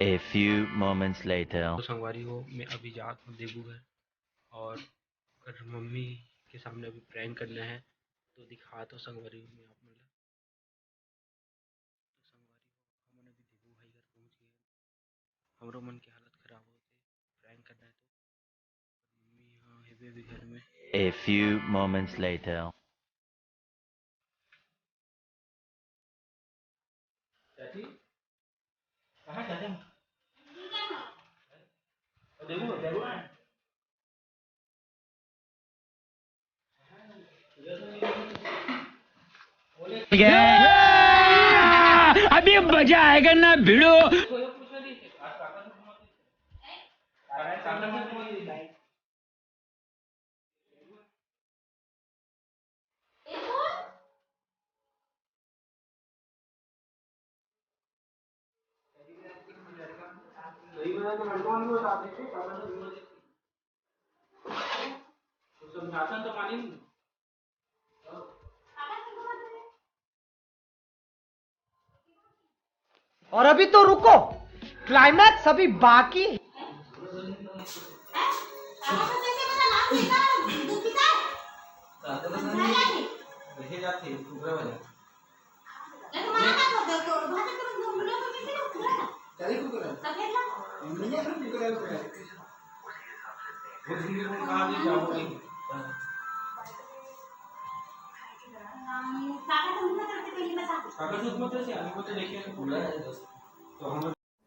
A few moments later. तो संगवारी हो, मैं अभी जा रहा हूँ देबू घर, और अगर मम्मी के सामने अभी प्रैंक करना है तो दिखा तो संगवारी में आप मतलब तो संगवारी हो हम अभी देबू भाई घर पहुँच गए। हमारो मन की हालत खराब होते प्रैंक करना है तो मम्मी यहाँ है भी अभी घर में। A few moments later. चाची कहाँ चाचा देबू देबू अभी मजा आएगा ना भिड़ो। तो पानी और अभी तो रुको, क्लाइमैक्स अभी बाकी है।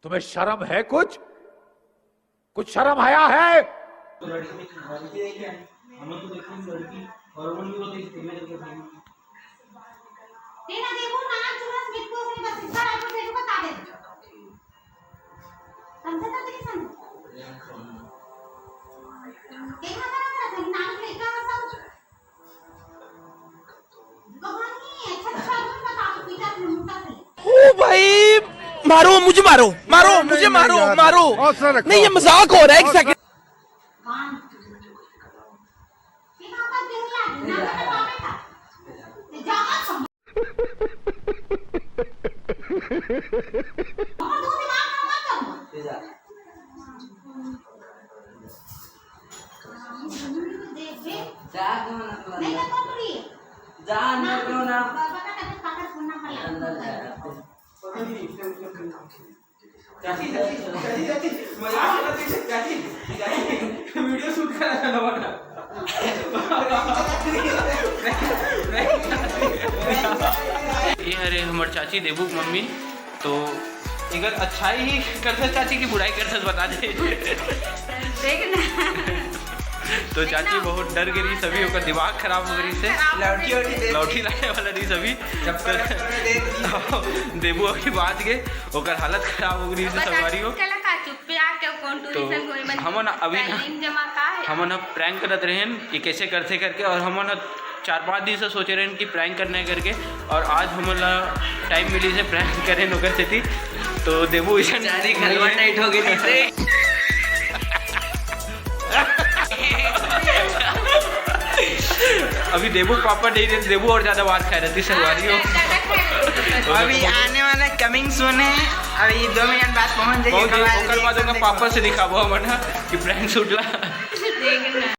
तुम्हें शर्म है? कुछ शर्म आया है? ओ भाई, मारो मुझे, मारो मारो मुझे, मारो मारो। नहीं, ये मजाक हो रहा है। एक सेकंड। वीडियो शूट करा ये अरे हमारे चाची देबू मम्मी तो अगर अच्छाई ही करते चाची की बुराई करते बता दे तो चाची बहुत डर गई, सभी होकर दिमाग खराब हो गई से लौटी लाने वाला नहीं सभी जब तक देबू अभी बात गए ओकर हालत खराब हो गई से सवारी हो। तो हम अभी हम प्रैंक करते रहे कि कैसे करते करके, और हम 4-5 दिन से सोचे रहे कि प्रैंक करने करके, और आज हम टाइम मिली से प्रैंक करें नौकर से थी। तो देबू इसे नाइट हो गई अभी देबू पापा नहीं देते, देबू और ज्यादा बात खा रही थी सवारी हो। अभी आने वाला कमिंग सून है, अभी 2 मिनट बाद पहुंच जाइए। पापा से दिखाबो मना कि प्रैंक शूट ला